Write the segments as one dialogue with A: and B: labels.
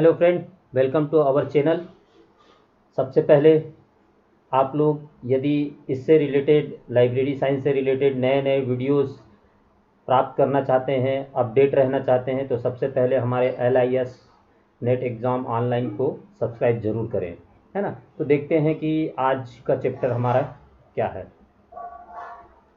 A: Hello friend, welcome to our channel. सबसे पहले आप लोग यदि इससे रिलेटेड लाइब्रेरी साइंस से रिलेटेड नए नए वीडियोस प्राप्त करना चाहते हैं, अपडेट रहना चाहते हैं, तो सबसे पहले हमारे LIS नेट एग्ज़ाम ऑनलाइन को सब्सक्राइब ज़रूर करें, है ना। तो देखते हैं कि आज का चैप्टर हमारा क्या है।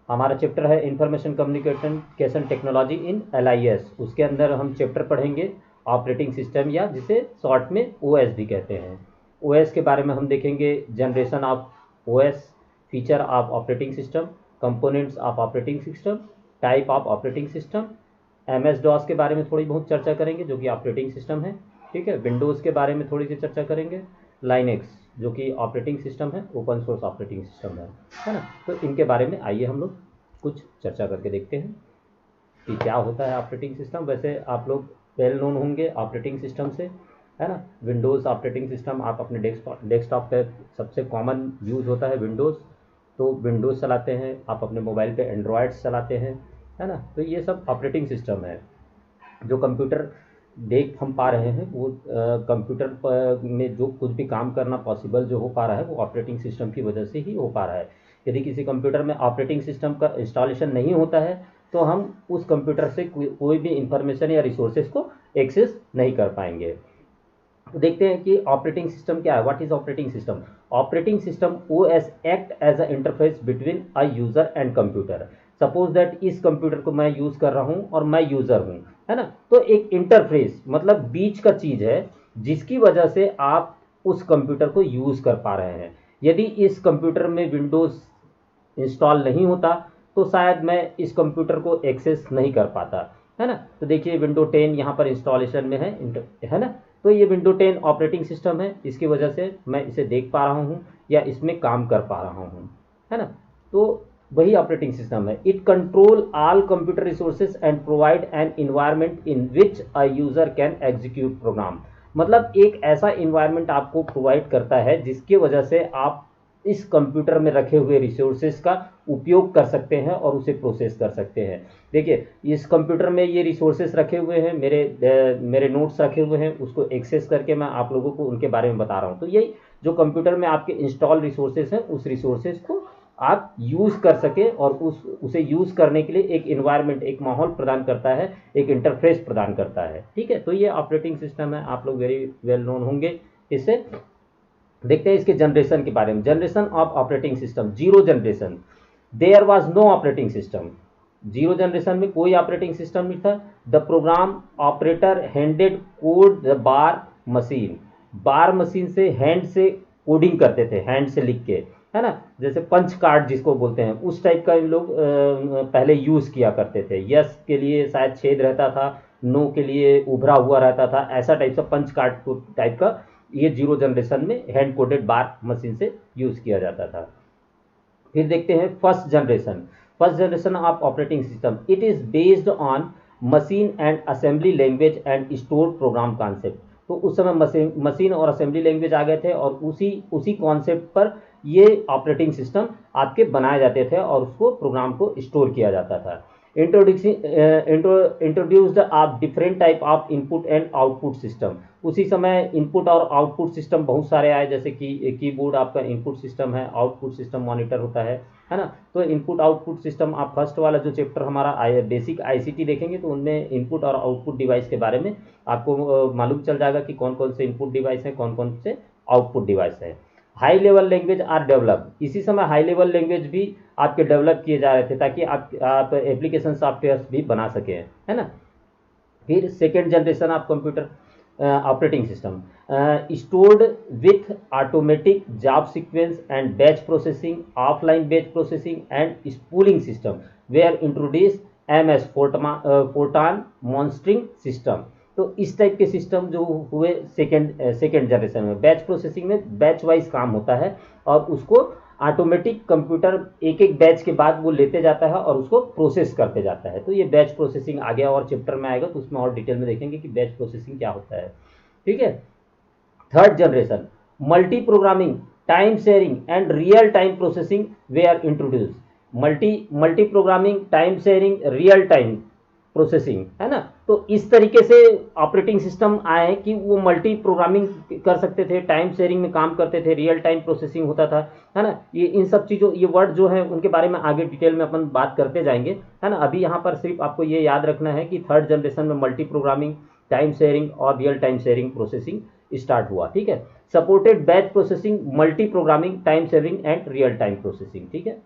A: हमारा चैप्टर है information communication technology in LIS। उसके अंदर हम चैप्टर पढ़ेंगे ऑपरेटिंग सिस्टम, या जिसे शॉर्ट में OS भी कहते हैं। OS के बारे में हम देखेंगे generation of OS, feature of operating system, components of operating system, type of operating system, MS-DOS के बारे में थोड़ी बहुत चर्चा करेंगे जो कि ऑपरेटिंग सिस्टम है, ठीक है। विंडोज़ के बारे में थोड़ी सी चर्चा करेंगे, लाइनेक्स जो कि ऑपरेटिंग सिस्टम है, ओपन सोर्स ऑपरेटिंग सिस्टम है ना। तो इनके बारे में आइए हम लोग कुछ चर्चा करके देखते हैं कि क्या होता है ऑपरेटिंग सिस्टम। वैसे आप लोग वेल नोन होंगे ऑपरेटिंग सिस्टम से, है ना। विंडोज़ ऑपरेटिंग सिस्टम आप अपने डेस्कटॉप पे सबसे कॉमन यूज़ होता है विंडोज़, तो विंडोज़ चलाते हैं। आप अपने मोबाइल पे एंड्रॉयड्स चलाते हैं, है ना। तो ये सब ऑपरेटिंग सिस्टम है। जो कंप्यूटर देख हम पा रहे हैं वो कंप्यूटर पर में जो कुछ भी काम करना पॉसिबल जो हो पा रहा है वो ऑपरेटिंग सिस्टम की वजह से ही हो पा रहा है। यदि किसी कंप्यूटर में ऑपरेटिंग सिस्टम का इंस्टॉलेशन नहीं होता है तो हम उस कंप्यूटर से कोई भी इंफॉर्मेशन या रिसोर्सेज को एक्सेस नहीं कर पाएंगे। तो देखते हैं कि ऑपरेटिंग सिस्टम क्या है। What is operating system? Operating system OS act as a interface between a user and computer. Suppose that इस कंप्यूटर को मैं यूज कर रहा हूं और मैं यूजर हूं, है ना। तो एक इंटरफेस मतलब बीच का चीज है जिसकी वजह से आप उस कंप्यूटर को यूज कर पा रहे हैं। यदि इस कंप्यूटर में विंडोज इंस्टॉल नहीं होता तो शायद मैं इस कंप्यूटर को एक्सेस नहीं कर पाता, है ना। तो देखिए विंडो 10 यहाँ पर इंस्टॉलेशन में है ना। तो ये विंडो 10 ऑपरेटिंग सिस्टम है, इसकी वजह से मैं इसे देख पा रहा हूँ या इसमें काम कर पा रहा हूँ, है ना। तो वही ऑपरेटिंग सिस्टम है। It control all computer resources and provide an environment in which a user can execute program. मतलब एक ऐसा इन्वायरमेंट आपको प्रोवाइड करता है जिसकी वजह से आप इस कंप्यूटर में रखे हुए रिसोर्सेज का उपयोग कर सकते हैं और उसे प्रोसेस कर सकते हैं। देखिए इस कंप्यूटर में ये रिसोर्सेज रखे हुए हैं, मेरे नोट्स रखे हुए हैं, उसको एक्सेस करके मैं आप लोगों को उनके बारे में बता रहा हूँ। तो यही जो कंप्यूटर में आपके इंस्टॉल रिसोर्सेज हैं उस रिसोर्सेज को आप यूज़ कर सके और उसे यूज़ करने के लिए एक इन्वायरमेंट, एक माहौल प्रदान करता है, एक इंटरफेस प्रदान करता है, ठीक है। तो ये ऑपरेटिंग सिस्टम है, आप लोग वेरी वेल नोन होंगे इससे। देखते हैं इसके जनरेशन के बारे में। Generation of operating system, zero generation. There was no operating system. Zero generation में कोई ऑपरेटिंग सिस्टम नहीं था। The program operator handed code the bar machine. Bar machine से हैंड से कोडिंग करते थे, हैंड से लिख के, है ना। जैसे पंच कार्ड जिसको बोलते हैं उस टाइप का इन लोग पहले यूज किया करते थे। यस के लिए शायद छेद रहता था, नो के लिए उभरा हुआ रहता था, ऐसा टाइप से पंच कार्ड टाइप का ये जीरो जनरेशन में हैंड कोडेड बार मशीन से यूज किया जाता था। फिर देखते हैं first generation. First generation of operating system, it is based on machine and assembly language and store programme concept. तो उस समय मशीन और असेंबली लैंग्वेज आ गए थे और उसी कॉन्सेप्ट पर ये ऑपरेटिंग सिस्टम आपके बनाए जाते थे और उसको प्रोग्राम को स्टोर किया जाता था। Introduced of different type of input and output system. उसी समय इनपुट और आउटपुट सिस्टम बहुत सारे आए, जैसे कि कीबोर्ड आपका इनपुट सिस्टम है, आउटपुट सिस्टम मॉनिटर होता है ना। तो इनपुट आउटपुट सिस्टम आप फर्स्ट वाला जो चैप्टर हमारा बेसिक ICT देखेंगे तो उनमें इनपुट और आउटपुट डिवाइस के बारे में आपको मालूम चल जाएगा कि कौन कौन से इनपुट डिवाइस हैं, कौन कौन से आउटपुट डिवाइस है। High level language are develop. इसी समय हाई लेवल लैंग्वेज भी आपके डेवलप किए जा रहे थे ताकि आप एप्लीकेशन सॉफ्टवेयर भी बना सकें, है ना। फिर second generation of computer operating system, stored with automatic job sequence and batch processing, offline batch processing and spooling system were introduce MS Fortran monitoring system. तो इस टाइप के सिस्टम जो हुए सेकेंड जनरेशन में। बैच प्रोसेसिंग में batch wise काम होता है और उसको ऑटोमेटिक कंप्यूटर एक एक बैच के बाद वो लेते जाता है और उसको प्रोसेस करते जाता है। तो ये बैच प्रोसेसिंग आ गया और चैप्टर में आएगा तो उसमें और डिटेल में देखेंगे कि बैच प्रोसेसिंग क्या होता है, ठीक है। Third generation, multi programming, time sharing and real time processing वे are introduce. Multi programming, time sharing, real time processing, है ना। तो इस तरीके से ऑपरेटिंग सिस्टम आए कि वो मल्टी प्रोग्रामिंग कर सकते थे, टाइम शेयरिंग में काम करते थे, रियल टाइम प्रोसेसिंग होता था, है ना। ये इन सब चीज़ों, ये वर्ड जो है उनके बारे में आगे डिटेल में अपन बात करते जाएंगे, है ना। अभी यहाँ पर सिर्फ आपको ये याद रखना है कि थर्ड जनरेशन में मल्टी प्रोग्रामिंग, टाइम शेयरिंग और real time sharing processing start हुआ, ठीक है। Supported batch processing, multi programming, time sharing and real time processing, ठीक है।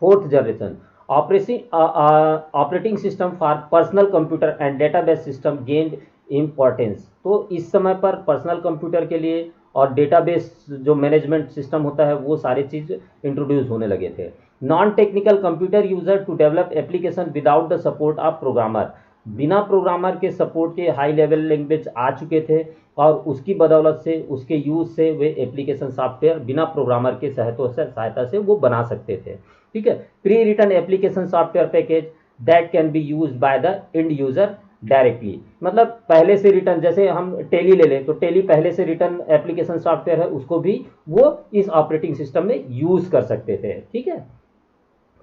A: Fourth generation operating system for personal computer and database system gained importance. तो इस समय पर पर्सनल कंप्यूटर के लिए और डेटाबेस जो मैनेजमेंट सिस्टम होता है वो सारे चीज़ इंट्रोड्यूस होने लगे थे। Non technical computer user to develop application without the support of programmer, बिना प्रोग्रामर के सपोर्ट के हाई लेवल लैंग्वेज आ चुके थे और उसकी बदौलत से, उसके यूज से वे एप्लीकेशन सॉफ्टवेयर बिना प्रोग्रामर के सहायता से वो बना सकते थे, ठीक है। Pre written application software package that can be use by the end user directly, मतलब पहले से रिटर्न, जैसे हम टेली ले लें तो टेली पहले से रिटर्न एप्लीकेशन सॉफ्टवेयर है, उसको भी वो इस ऑपरेटिंग सिस्टम में यूज कर सकते थे, ठीक है।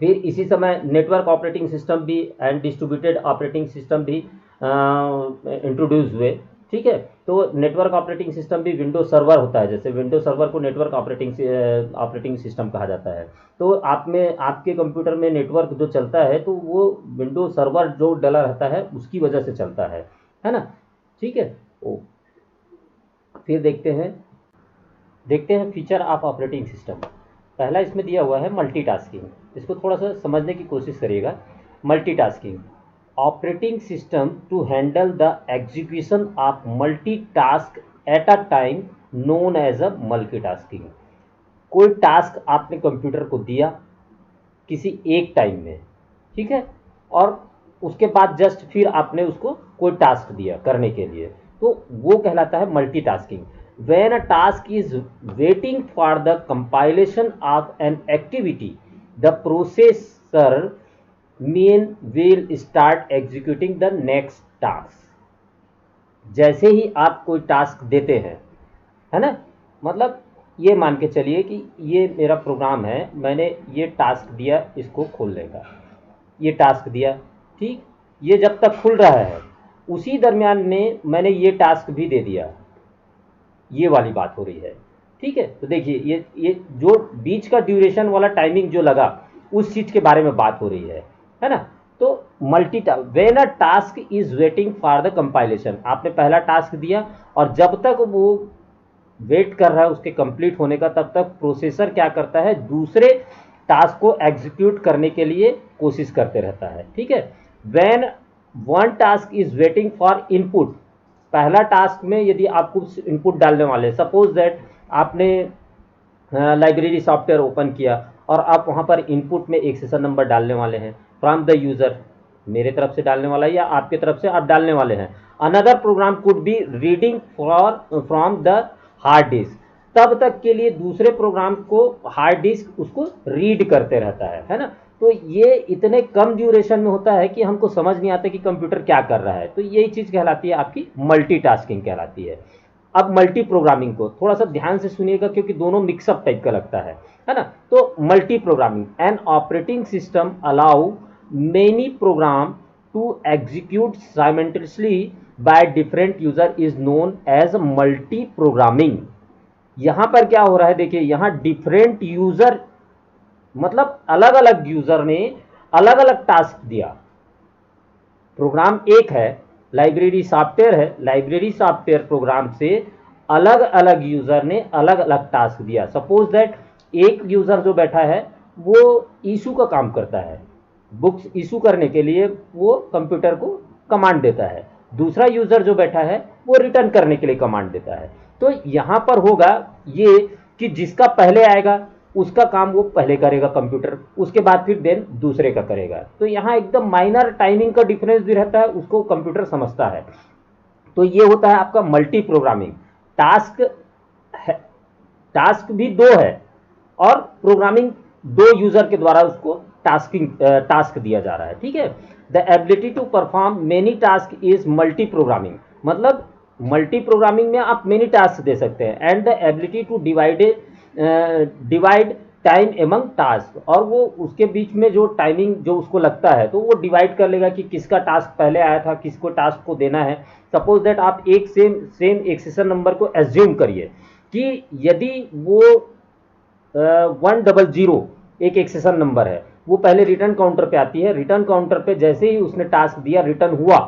A: फिर इसी समय नेटवर्क ऑपरेटिंग सिस्टम भी एंड डिस्ट्रीब्यूटेड ऑपरेटिंग सिस्टम भी इंट्रोड्यूस हुए, ठीक है। तो नेटवर्क ऑपरेटिंग सिस्टम भी विंडो सर्वर होता है, जैसे विंडो सर्वर को नेटवर्क ऑपरेटिंग सिस्टम कहा जाता है। तो आप में, आपके कंप्यूटर में नेटवर्क जो चलता है तो वो विंडो सर्वर जो डला रहता है उसकी वजह से चलता है ना, ठीक है। ओ फिर देखते हैं फीचर ऑफ ऑपरेटिंग सिस्टम। पहला इसमें दिया हुआ है मल्टीटास्किंग, इसको थोड़ा सा समझने की कोशिश करिएगा। Multitasking, operating system to handle the execution of multitask at a time known as a multitasking. कोई टास्क आपने कंप्यूटर को दिया किसी एक टाइम में, ठीक है, और उसके बाद जस्ट फिर आपने उसको कोई टास्क दिया करने के लिए, तो वो कहलाता है multitasking. When a task is waiting for the compilation of an activity, the processor will start executing the next task. जैसे ही आप कोई टास्क देते हैं, है ना, मतलब ये मान के चलिए कि ये मेरा प्रोग्राम है, मैंने ये टास्क दिया, इसको खोलने का, ये टास्क दिया, ठीक। ये जब तक खुल रहा है उसी दरमियान में मैंने ये टास्क भी दे दिया, ये वाली बात हो रही है, ठीक है। तो देखिए ये जो बीच का ड्यूरेशन वाला टाइमिंग जो लगा उस चीज के बारे में बात हो रही है ना। तो when a task is waiting for the compilation, आपने पहला टास्क दिया और जब तक वो वेट कर रहा है उसके कंप्लीट होने का, तब तक प्रोसेसर क्या करता है, दूसरे टास्क को एग्जीक्यूट करने के लिए कोशिश करते रहता है, ठीक है। When one task is waiting for input, पहला टास्क में यदि आप कुछ इनपुट डालने वाले, सपोज दैट आपने लाइब्रेरी सॉफ्टवेयर ओपन किया और आप वहाँ पर इनपुट में एक सेशन नंबर डालने वाले हैं फ्रॉम द यूज़र, मेरे तरफ से डालने वाला है या आपके तरफ से आप डालने वाले हैं। Another program could be reading from the hard disk, तब तक के लिए दूसरे प्रोग्राम को हार्ड डिस्क उसको रीड करते रहता है ना। तो ये इतने कम ड्यूरेशन में होता है कि हमको समझ नहीं आता कि कंप्यूटर क्या कर रहा है, तो यही चीज़ कहलाती है आपकी मल्टीटास्किंग कहलाती है। अब मल्टी प्रोग्रामिंग को थोड़ा सा ध्यान से सुनिएगा क्योंकि दोनों मिक्सअप टाइप का लगता है ना। तो multi programming, an operating system allow many program to execute simultaneously by different user is known as multi programming. यहाँ पर क्या हो रहा है, देखिए यहाँ डिफरेंट यूजर मतलब अलग अलग यूजर ने अलग अलग टास्क दिया। प्रोग्राम एक है, लाइब्रेरी सॉफ्टवेयर है, लाइब्रेरी सॉफ्टवेयर प्रोग्राम से अलग अलग यूजर ने अलग अलग टास्क दिया। सपोज दैट एक यूजर जो बैठा है वो इशू का काम करता है, बुक्स इशू करने के लिए वो कंप्यूटर को कमांड देता है, दूसरा यूजर जो बैठा है वो रिटर्न करने के लिए कमांड देता है। तो यहाँ पर होगा ये कि जिसका पहले आएगा उसका काम वो पहले करेगा कंप्यूटर, उसके बाद फिर देन दूसरे का करेगा। तो यहाँ एकदम माइनर टाइमिंग का डिफरेंस भी रहता है, उसको कंप्यूटर समझता है। तो ये होता है आपका मल्टी प्रोग्रामिंग। टास्क भी दो है और प्रोग्रामिंग दो यूजर के द्वारा उसको टास्क दिया जा रहा है, ठीक है। The ability to perform many task is multi programming, मतलब मल्टी प्रोग्रामिंग में आप मेनी टास्क दे सकते हैं। And the ability to divide time among task, और वो उसके बीच में जो टाइमिंग जो उसको लगता है तो वो डिवाइड कर लेगा कि किसका टास्क पहले आया था, किसको टास्क को देना है। सपोज दैट आप एक सेम एक्सेशन नंबर को एज्यूम करिए कि यदि वो 100 एक एक्सेशन नंबर है, वो पहले रिटर्न काउंटर पे आती है, रिटर्न काउंटर पे जैसे ही उसने टास्क दिया रिटर्न हुआ,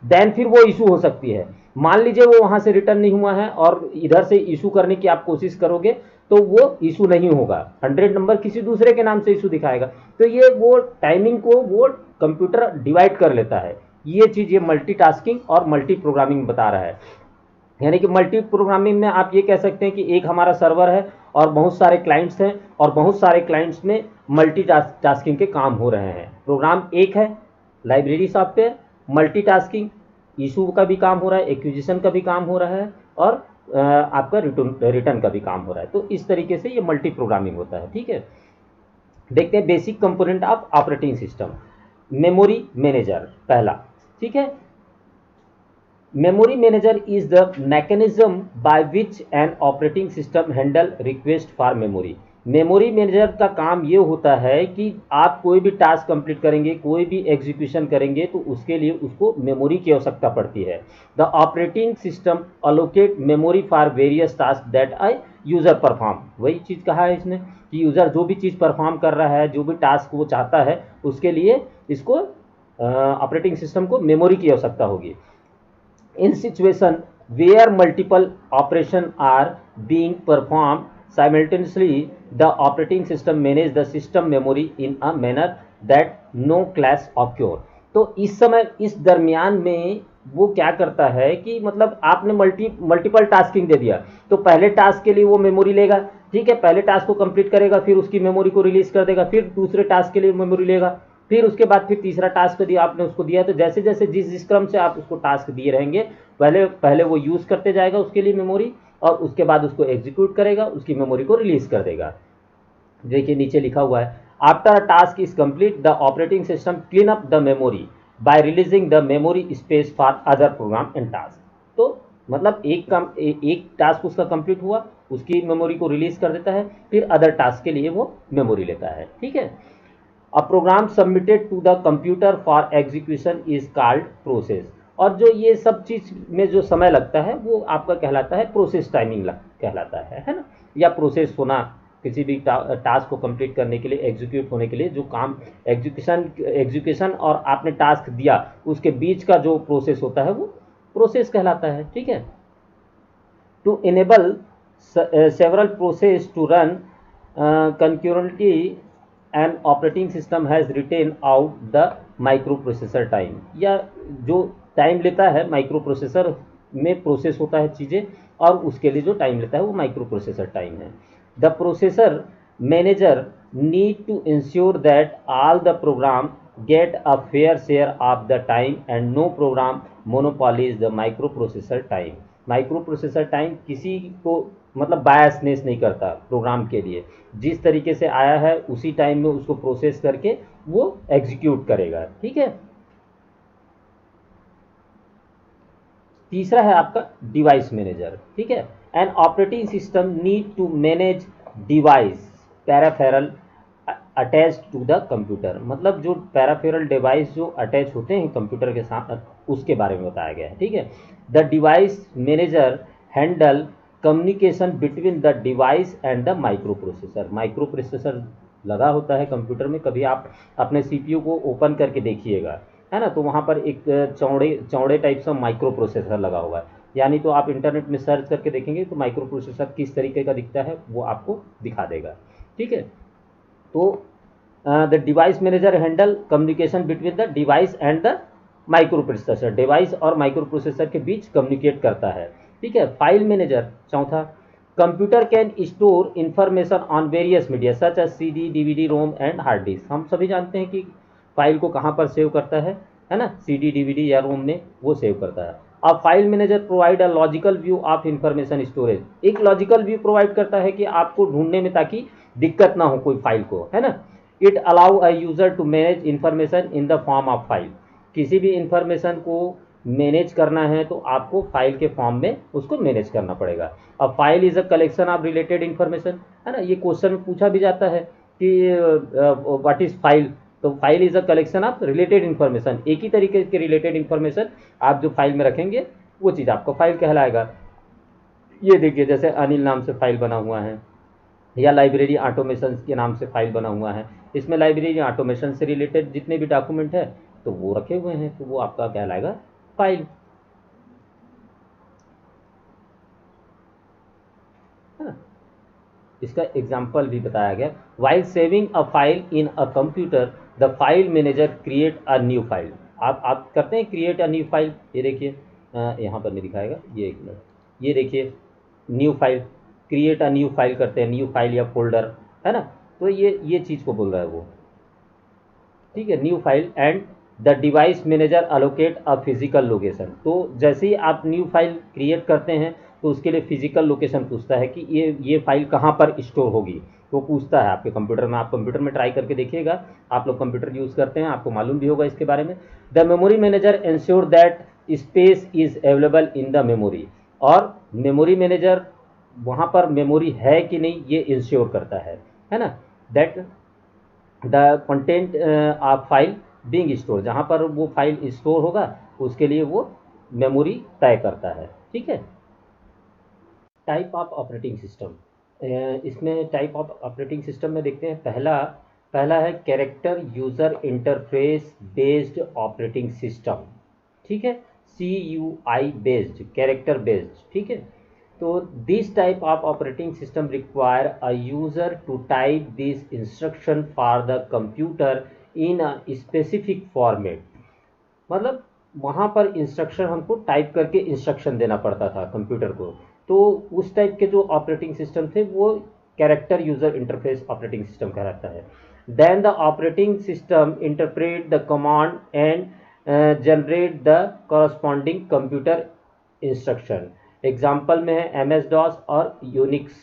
A: देन फिर वो इशू हो सकती है। मान लीजिए वो वहां से रिटर्न नहीं हुआ है और इधर से इशू करने की आप कोशिश करोगे तो वो इशू नहीं होगा, 100 नंबर किसी दूसरे के नाम से इशू दिखाएगा। तो ये वो टाइमिंग को वो कंप्यूटर डिवाइड कर लेता है। ये चीज ये मल्टीटास्किंग और मल्टी प्रोग्रामिंग बता रहा है। यानी कि मल्टी प्रोग्रामिंग में आप ये कह सकते हैं कि एक हमारा सर्वर है और बहुत सारे क्लाइंट्स हैं, और बहुत सारे क्लाइंट्स में मल्टी टास्किंग के काम हो रहे हैं। प्रोग्राम एक है लाइब्रेरी सॉफ्टवेयर, मल्टीटास्किंग, इशू का भी काम हो रहा है, एक्विजिशन का भी काम हो रहा है, और आपका रिटर्न का भी काम हो रहा है। तो इस तरीके से ये मल्टी प्रोग्रामिंग होता है। ठीक है, देखते हैं basic component of operating system. Memory manager पहला, ठीक है। Memory manager is the mechanism by which an operating system handle request for memory। Memory manager का काम ये होता है कि आप कोई भी टास्क कंप्लीट करेंगे, कोई भी एग्जीक्यूशन करेंगे तो उसके लिए उसको मेमोरी की आवश्यकता पड़ती है। The operating system allocate memory for various task that I user perform. वही चीज़ कहा है इसने कि यूजर जो भी चीज़ परफॉर्म कर रहा है, जो भी टास्क वो चाहता है, उसके लिए इसको ऑपरेटिंग सिस्टम को मेमोरी की आवश्यकता होगी। In situation where multiple operations are being performed simultaneously, the operating system manages the system memory in a manner that no clash occur। तो इस समय इस दरमियान में वो क्या करता है कि मतलब आपने मल्टीपल टास्किंग दे दिया, तो पहले टास्क के लिए वो मेमोरी लेगा, ठीक है, पहले टास्क को कंप्लीट करेगा, फिर उसकी मेमोरी को रिलीज कर देगा, फिर दूसरे टास्क के लिए मेमोरी लेगा, फिर उसके बाद फिर तीसरा टास्क दिया आपने उसको दिया। तो जैसे जैसे जिस क्रम से आप उसको टास्क दिए रहेंगे, पहले वो यूज करते जाएगा उसके लिए मेमोरी, और उसके बाद उसको एग्जीक्यूट करेगा, उसकी मेमोरी को रिलीज कर देगा। देखिए नीचे लिखा हुआ है, after a task is complete the operating system clean up the memory by releasing the memory space for other program and task. तो मतलब एक टास्क उसका कंप्लीट हुआ, उसकी मेमोरी को रिलीज कर देता है, फिर अदर टास्क के लिए वो मेमोरी लेता है। ठीक है, a program submitted to the computer for execution is called process. और जो ये सब चीज में जो समय लगता है वो आपका कहलाता है प्रोसेस टाइमिंग कहलाता है ना, या प्रोसेस होना। किसी भी टास्क को कंप्लीट करने के लिए, एग्जीक्यूट होने के लिए जो काम एग्जीक्यूशन और आपने टास्क दिया उसके बीच का जो प्रोसेस होता है वो प्रोसेस कहलाता है। ठीक है, to enable several process to run concurrently an operating system has written out the microprocessor time। या जो टाइम लेता है माइक्रो प्रोसेसर में प्रोसेस होता है चीज़ें, और उसके लिए जो टाइम लेता है वो माइक्रो प्रोसेसर टाइम है। The processor manager need to ensure that all the program get a fair share of the time and no program monopolises the microprocessor time. Microprocessor time किसी को मतलब biasness नहीं करता programme के लिए, जिस तरीके से आया है उसी टाइम में उसको प्रोसेस करके वो एग्जीक्यूट करेगा। ठीक है, तीसरा है आपका डिवाइस मैनेजर। ठीक है, an operating system need to manage device peripheral attach to the computer. मतलब जो पैराफेरल डिवाइस जो अटैच होते हैं कंप्यूटर के साथ, उसके बारे में बताया गया है। ठीक है, the device manager handle communication between the device and the micro processor. Micro processor लगा होता है कंप्यूटर में, कभी आप अपने सीपीयू को ओपन करके देखिएगा, है ना, तो वहाँ पर एक चौड़े टाइप से माइक्रो प्रोसेसर लगा हुआ है। यानी तो आप इंटरनेट में सर्च करके देखेंगे तो माइक्रो प्रोसेसर किस तरीके का दिखता है वो आपको दिखा देगा। ठीक है, तो the device manager handle communication between the device and the microprocessor. Device और माइक्रो प्रोसेसर के बीच कम्युनिकेट करता है। ठीक है, फाइल मैनेजर चौथा, computer can store information on various media such as CD, DVD, ROM and hard disk. हम सभी जानते हैं कि फाइल को कहाँ पर सेव करता है ना, CD, DVD या रोम में वो सेव करता है। अब file manager provide a logical view of information storage. एक लॉजिकल व्यू प्रोवाइड करता है कि आपको ढूंढने में ताकि दिक्कत ना हो कोई फाइल को, है ना। It allow a user to manage information in the form of file. किसी भी इंफॉर्मेशन को मैनेज करना है तो आपको फाइल के फॉर्म में उसको मैनेज करना पड़ेगा। अब file is a collection of related information, है ना, ये क्वेश्चन पूछा भी जाता है कि व्हाट इज फाइल, तो file is a collection of related information, एक ही तरीके के रिलेटेड इन्फॉर्मेशन आप जो फाइल में रखेंगे वो चीज़ आपको फाइल कहलाएगा। ये देखिए जैसे अनिल नाम से फाइल बना हुआ है, या लाइब्रेरी ऑटोमेशन के नाम से फाइल बना हुआ है, इसमें लाइब्रेरी ऑटोमेशन से रिलेटेड जितने भी डॉक्यूमेंट है तो वो रखे हुए हैं, तो वो आपका कहलाएगा फाइल, है ना। इसका एग्जाम्पल भी बताया गया, while saving a file in a computer the file manager create a new file. आप करते हैं क्रिएट अ न्यू फाइल, ये देखिए यहाँ पर नहीं दिखाएगा, ये एक मिनट, ये देखिए new file, create a new file करते हैं, न्यू फाइल या फोल्डर, है ना, तो ये चीज़ को बोल रहा है वो, ठीक है, new file and the device manager allocate a physical location. तो जैसे ही आप न्यू फाइल क्रिएट करते हैं तो उसके लिए फिजिकल लोकेशन पूछता है कि ये फाइल कहाँ पर स्टोर होगी, तो पूछता है आपके कंप्यूटर में, आप कंप्यूटर में ट्राई करके देखिएगा, आप लोग कंप्यूटर यूज़ करते हैं आपको मालूम भी होगा इसके बारे में। The memory manager ensure that space is available in the memory, और मेमोरी मैनेजर वहाँ पर मेमोरी है कि नहीं ये इंश्योर करता है ना, that the content of file being store, जहाँ पर वो फाइल स्टोर होगा उसके लिए वो मेमोरी तय करता है, ठीक है। टाइप ऑफ ऑपरेटिंग सिस्टम, इसमें टाइप ऑफ ऑपरेटिंग सिस्टम में देखते हैं, पहला पहला है character user interface based operating system, ठीक है, CUI बेस्ड, कैरेक्टर बेस्ड, ठीक है। तो this type of operating system require a user to type this instruction for the computer in a specific format, मतलब वहाँ पर इंस्ट्रक्शन हमको टाइप करके इंस्ट्रक्शन देना पड़ता था कंप्यूटर को, तो उस टाइप के जो ऑपरेटिंग सिस्टम थे वो character user interface operating system कहलाता है। Then the operating system interpret the command and generate the corresponding computer instruction. Example में है MS-DOS और यूनिक्स,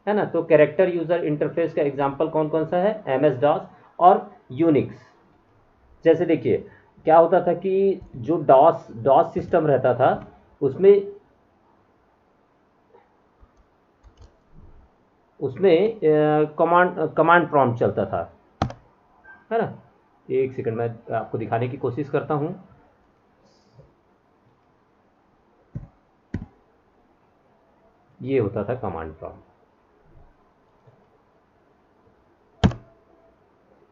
A: है ना, तो कैरेक्टर यूज़र इंटरफेस का एग्जाम्पल कौन कौन सा है, MS-DOS और यूनिक्स। जैसे देखिए क्या होता था कि जो डॉस सिस्टम रहता था उसमें उसमें कमांड कमांड प्रॉम्प्ट चलता था, है ना। एक सेकंड मैं आपको दिखाने की कोशिश करता हूँ। ये होता था कमांड प्रॉम्प्ट,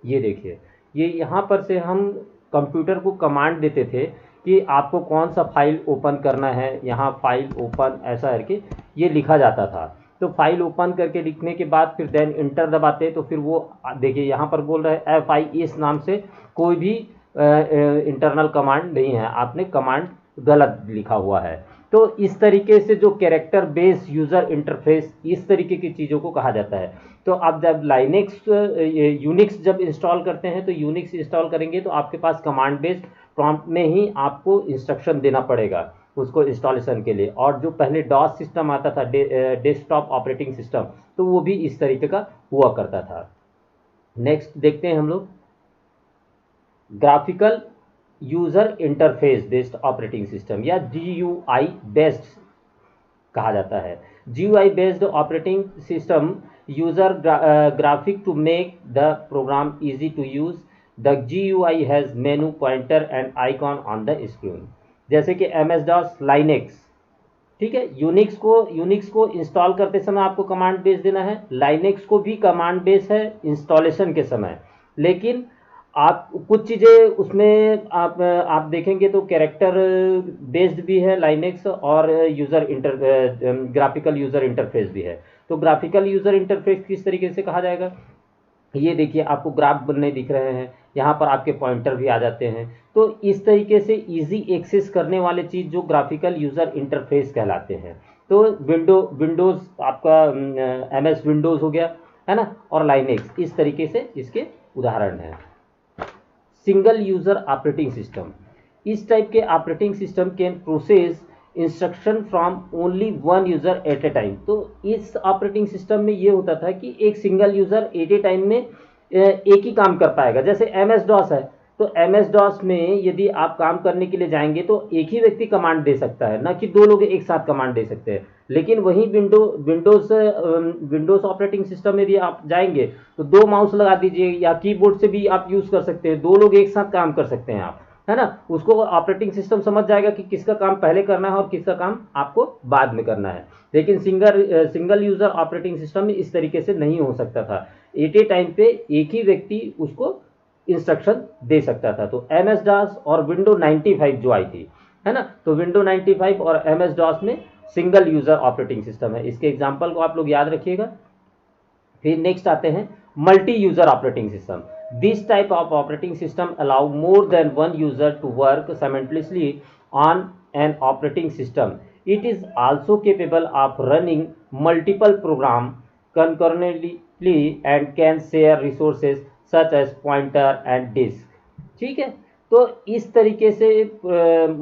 A: ये देखिए, ये यहाँ पर से हम कंप्यूटर को कमांड देते थे कि आपको कौन सा फाइल ओपन करना है, यहाँ फाइल ओपन ऐसा करके ये लिखा जाता था, तो फाइल ओपन करके लिखने के बाद फिर देन इंटर दबाते, तो फिर वो देखिए यहाँ पर बोल रहा है FI, इस नाम से कोई भी इंटरनल कमांड नहीं है, आपने कमांड गलत लिखा हुआ है। तो इस तरीके से जो कैरेक्टर बेस यूज़र इंटरफेस, इस तरीके की चीज़ों को कहा जाता है। तो आप जब लाइनेक्स यूनिक्स जब इंस्टॉल करते हैं तो यूनिक्स इंस्टॉल करेंगे तो आपके पास कमांड बेस्ड प्रॉम्प्ट में ही आपको इंस्ट्रक्शन देना पड़ेगा उसको इंस्टॉलेशन के लिए, और जो पहले डॉस सिस्टम आता था डेस्कटॉप ऑपरेटिंग सिस्टम, तो वो भी इस तरीके का हुआ करता था। नेक्स्ट देखते हैं हम लोग graphical user interface based operating system या GUI बेस्ड कहा जाता है। GUI based operating system user graphic to make the program easy to use. The GUI has menu pointer and icon on the screen, जैसे कि MS-DOS Linux, ठीक है। Unix को install करते समय आपको कमांड बेस देना है, लाइनेक्स को भी कमांड बेस है इंस्टॉलेशन के समय, लेकिन आप कुछ चीज़ें उसमें आप देखेंगे तो कैरेक्टर बेस्ड भी है लाइनेक्स, और ग्राफिकल यूज़र इंटरफेस भी है। तो ग्राफिकल यूज़र इंटरफेस किस तरीके से कहा जाएगा, ये देखिए आपको ग्राफ बनने दिख रहे हैं, यहाँ पर आपके पॉइंटर भी आ जाते हैं, तो इस तरीके से इजी एक्सेस करने वाले चीज़ जो ग्राफिकल यूज़र इंटरफेस कहलाते हैं। तो विंडोज़ आपका MS विंडोज़ हो गया, है ना, और लाइनेक्स, इस तरीके से इसके उदाहरण हैं। सिंगल यूज़र ऑपरेटिंग सिस्टम, इस टाइप के operating system can process instruction from only one user eight A time. तो इस ऑपरेटिंग सिस्टम में ये होता था कि एक सिंगल यूज़र एट ए टाइम में एक ही काम कर पाएगा। जैसे MS-DOS है तो MS DOS में यदि आप काम करने के लिए जाएंगे तो एक ही व्यक्ति कमांड दे सकता है, ना कि दो लोग एक साथ कमांड दे सकते हैं। लेकिन वही विंडोज ऑपरेटिंग सिस्टम में यदि आप जाएंगे तो दो माउस लगा दीजिए या कीबोर्ड से भी आप यूज कर सकते हैं, दो लोग एक साथ काम कर सकते हैं आप, है ना। उसको ऑपरेटिंग सिस्टम समझ जाएगा कि किसका काम पहले करना है और किसका काम आपको बाद में करना है। लेकिन सिंगल यूजर ऑपरेटिंग सिस्टम में इस तरीके से नहीं हो सकता था, एट ए टाइम पे एक ही व्यक्ति उसको इंस्ट्रक्शन दे सकता था। तो MS DOS और विंडो 95 जो आई थी, है ना, तो विंडो 95 और MS DOS में सिंगल यूजर ऑपरेटिंग सिस्टम है। इसके एग्जांपल को आप लोग याद रखिएगा। फिर नेक्स्ट आते हैं multi user operating system. This type of operating system allow more than one user to work simultaneously on an operating system. It is also capable of running multiple program concurrently and can share resources such as pointer and disk। ठीक है, तो इस तरीके से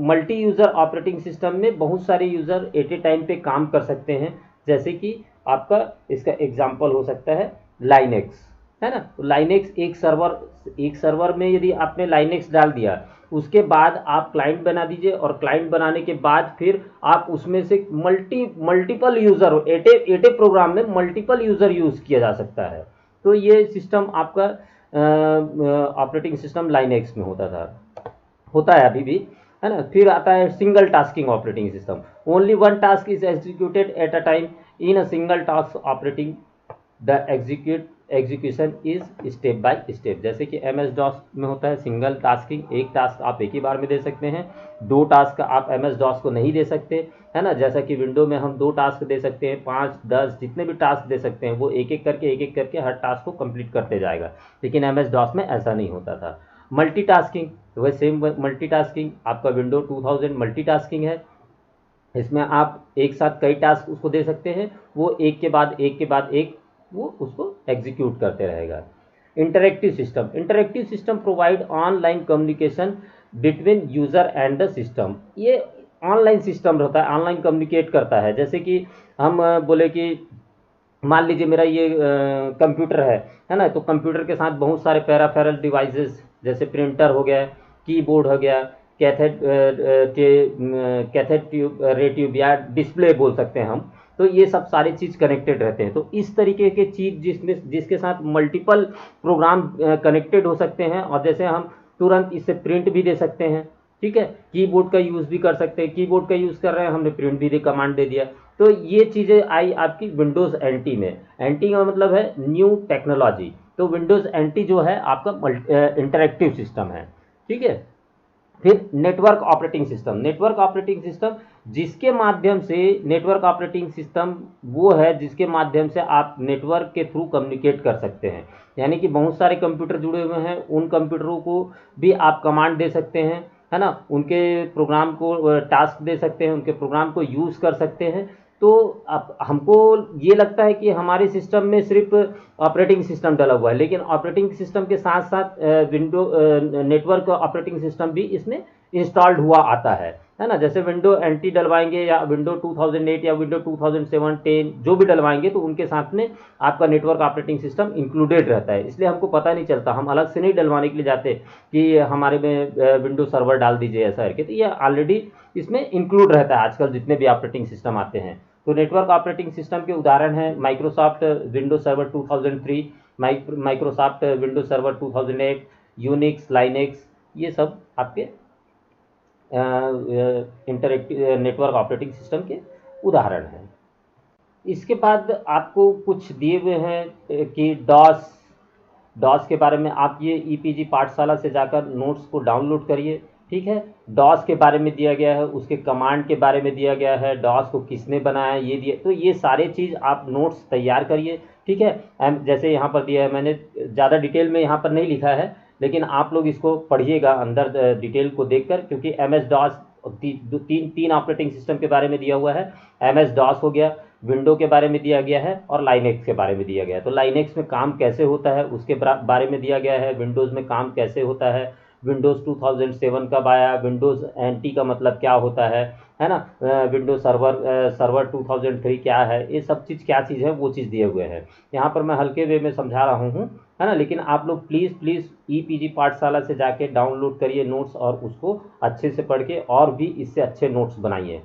A: multi user operating system में बहुत सारे user at A time पे काम कर सकते हैं। जैसे कि आपका इसका एग्जांपल हो सकता है लाइनेक्स, है ना। तो लाइनेक्स एक सर्वर में यदि आपने लाइनेक्स डाल दिया, उसके बाद आप क्लाइंट बना दीजिए और क्लाइंट बनाने के बाद फिर आप उसमें से multiple user at a program में मल्टीपल यूजर यूज किया जा सकता है। तो ये सिस्टम आपका ऑपरेटिंग सिस्टम लाइनेक्स में होता है अभी भी, है ना। फिर आता है single tasking operating system. Only one task is executed eight a time in a single task operating the execution is step by step. जैसे कि MS DOS में होता है सिंगल टास्किंग, एक टास्क आप एक ही बार में दे सकते हैं, दो टास्क आप MS DOS को नहीं दे सकते, है ना। जैसा कि विंडो में हम दो टास्क दे सकते हैं, 5, 10 जितने भी टास्क दे सकते हैं, वो एक एक करके हर टास्क को कंप्लीट करते जाएगा। लेकिन MS DOS में ऐसा नहीं होता था। मल्टीटास्किंग, तो वह सेम मल्टीटास्किंग आपका विंडो 2000 मल्टीटास्किंग है। इसमें आप एक साथ कई टास्क उसको दे सकते हैं, वो एक के बाद एक वो उसको एग्जीक्यूट करते रहेगा। Interactive system provide online communication between user and the system. ये ऑनलाइन सिस्टम रहता है, ऑनलाइन कम्युनिकेट करता है। जैसे कि हम बोले कि मान लीजिए मेरा ये कंप्यूटर है ना, तो कंप्यूटर के साथ बहुत सारे पैराफेरल डिवाइसेस जैसे प्रिंटर हो गया, कीबोर्ड हो गया, कैथेड ट्यूब, रे ट्यूब या डिस्प्ले बोल सकते हैं हम। तो ये सब सारी चीज़ कनेक्टेड रहते हैं। तो इस तरीके के चीज़ जिसके साथ मल्टीपल प्रोग्राम कनेक्टेड हो सकते हैं, और जैसे हम तुरंत इससे प्रिंट भी दे सकते हैं, ठीक है। कीबोर्ड का यूज़ भी कर सकते हैं, कीबोर्ड का यूज़ कर रहे हैं, हमने प्रिंट भी कमांड दे दिया। तो ये चीज़ें आई आपकी विंडोज़ NT में। NT का मतलब है न्यू टेक्नोलॉजी। तो विंडोज़ NT जो है आपका इंटरेक्टिव सिस्टम है, ठीक है। फिर नेटवर्क ऑपरेटिंग सिस्टम जिसके माध्यम से नेटवर्क ऑपरेटिंग सिस्टम वो है जिसके माध्यम से आप नेटवर्क के थ्रू कम्युनिकेट कर सकते हैं। यानी कि बहुत सारे कंप्यूटर जुड़े हुए हैं, उन कंप्यूटरों को भी आप कमांड दे सकते हैं, है ना। उनके प्रोग्राम को टास्क दे सकते हैं, उनके प्रोग्राम को यूज़ कर सकते हैं। तो अब हमको ये लगता है कि हमारे सिस्टम में सिर्फ ऑपरेटिंग सिस्टम डला हुआ है, लेकिन ऑपरेटिंग सिस्टम के साथ साथ विंडो नेटवर्क ऑपरेटिंग सिस्टम भी इसमें इंस्टॉल्ड हुआ आता है ना। जैसे विंडो NT डलवाएंगे या विंडो 2008 या विंडो 2007, 10 जो भी डलवाएंगे, तो उनके साथ में आपका नेटवर्क ऑपरेटिंग सिस्टम इंक्लूडेड रहता है। इसलिए हमको पता नहीं चलता, हम अलग से नहीं डलवाने के लिए जाते कि हमारे में विंडो सर्वर डाल दीजिए ऐसा करके। तो ये ऑलरेडी इसमें इंक्लूड रहता है आजकल जितने भी ऑपरेटिंग सिस्टम आते हैं। तो नेटवर्क ऑपरेटिंग सिस्टम के उदाहरण हैं Microsoft Windows server 2003, Microsoft Windows server 2008, Unix, Linux, ये सब आपके इंटरेक्टिव नेटवर्क ऑपरेटिंग सिस्टम के उदाहरण हैं। इसके बाद आपको कुछ दिए हुए हैं कि डॉस के बारे में आप ये EPG पाठशाला से जाकर नोट्स को डाउनलोड करिए, ठीक है। डॉस के बारे में दिया गया है, उसके कमांड के बारे में दिया गया है, डॉस को किसने बनाया ये दिया। तो ये सारे चीज़ आप नोट्स तैयार करिए, ठीक है। जैसे यहाँ पर दिया है, मैंने ज़्यादा डिटेल में यहाँ पर नहीं लिखा है, लेकिन आप लोग इसको पढ़िएगा अंदर डिटेल को देखकर, क्योंकि MS DOS तीन ऑपरेटिंग सिस्टम के बारे में दिया हुआ है। MS DOS हो गया, विंडो के बारे में दिया गया है, और लाइनेक्स के बारे में दिया गया है। तो लाइनेक्स में काम कैसे होता है उसके बारे में दिया गया है, विंडोज़ में काम कैसे होता है, विंडोज़ 2007 कब आया, विंडोज़ एनटी का मतलब क्या होता है ना, विंडोज सर्वर 2003 क्या है, ये सब चीज़ क्या चीज़ है वो चीज़ दिए हुए हैं। यहाँ पर मैं हल्के वे में समझा रहा हूँ, है ना, लेकिन आप लोग प्लीज़ ईपीजी पाठशाला से जाके डाउनलोड करिए नोट्स और उसको अच्छे से पढ़ के और भी इससे अच्छे नोट्स बनाइए।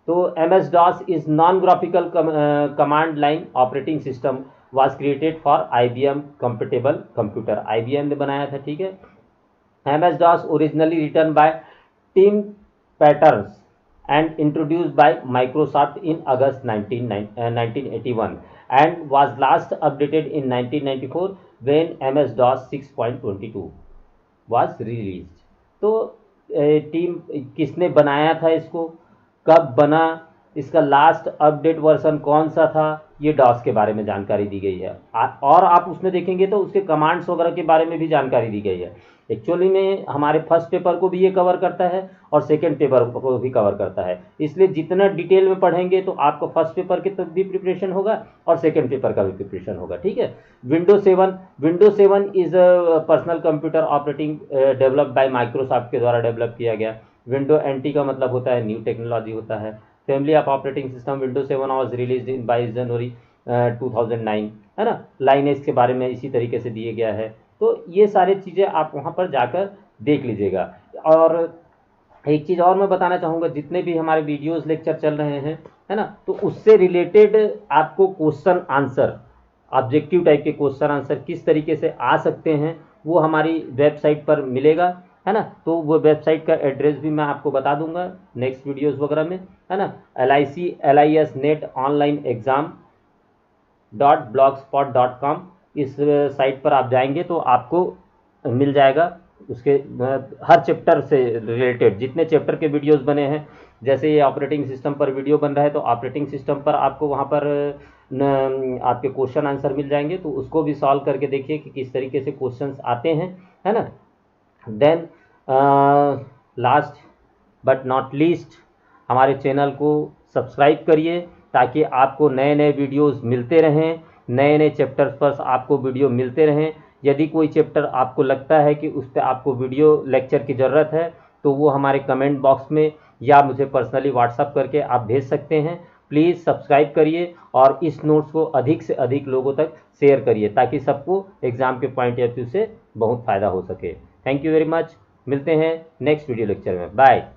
A: तो MS DOS is non graphical command line operating system was created for IBM compatible computer, IBM ने बनाया था, ठीक है। MS DOS originally written by Tim Peters and introduced by Microsoft in August 1981 and was last updated in 1994 when MS-DOS 6.22 was released। तो team किसने बनाया था इसको, कब बना, इसका लास्ट अपडेट वर्जन कौन सा था, ये डॉस के बारे में जानकारी दी गई है। और आप उसमें देखेंगे तो उसके कमांड्स वगैरह के बारे में भी जानकारी दी गई है। एक्चुअली में हमारे फर्स्ट पेपर को भी ये कवर करता है और सेकंड पेपर को भी कवर करता है, इसलिए जितना डिटेल में पढ़ेंगे तो आपको फर्स्ट पेपर के तक भी प्रिपरेशन होगा और सेकंड पेपर का भी प्रिपरेशन होगा, ठीक है। Windows 7 is a personal computer operating developed by Microsoft के द्वारा डेवलप किया गया। विंडो एनटी का मतलब होता है न्यू टेक्नोलॉजी होता है। Family of operating system Windows 7 was released in 22 जनवरी 2009, है ना। लाइनेज के बारे में इसी तरीके से दिए गया है। तो ये सारी चीज़ें आप वहाँ पर जाकर देख लीजिएगा। और एक चीज़ और मैं बताना चाहूँगा, जितने भी हमारे वीडियोस लेक्चर चल रहे हैं, है ना, तो उससे रिलेटेड आपको क्वेश्चन आंसर, ऑब्जेक्टिव टाइप के क्वेश्चन आंसर किस तरीके से आ सकते हैं वो हमारी वेबसाइट पर मिलेगा, है ना। तो वो वेबसाइट का एड्रेस भी मैं आपको बता दूंगा नेक्स्ट वीडियोस वगैरह में, है ना। LIS net online exam .blogspot.com इस साइट पर आप जाएंगे तो आपको मिल जाएगा उसके हर चैप्टर से रिलेटेड जितने चैप्टर के वीडियोस बने हैं। जैसे ये ऑपरेटिंग सिस्टम पर वीडियो बन रहा है तो ऑपरेटिंग सिस्टम पर आपको वहाँ पर आपके क्वेश्चन आंसर मिल जाएंगे, तो उसको भी सॉल्व करके देखिए कि किस तरीके से क्वेश्चंस आते हैं, है ना। Then last but not least हमारे चैनल को सब्सक्राइब करिए ताकि आपको नए नए वीडियोस मिलते रहें, नए नए चैप्टर्स पर आपको वीडियो मिलते रहें। यदि कोई चैप्टर आपको लगता है कि उस पर आपको वीडियो लेक्चर की ज़रूरत है तो वो हमारे कमेंट बॉक्स में या मुझे पर्सनली व्हाट्सअप करके आप भेज सकते हैं। प्लीज़ सब्सक्राइब करिए और इस नोट्स को अधिक से अधिक लोगों तक शेयर करिए ताकि सबको एग्ज़ाम के पॉइंट ऑफ व्यू से बहुत फ़ायदा हो सके। Thank you very much. मिलते हैं नेक्स्ट वीडियो लेक्चर में। बाय।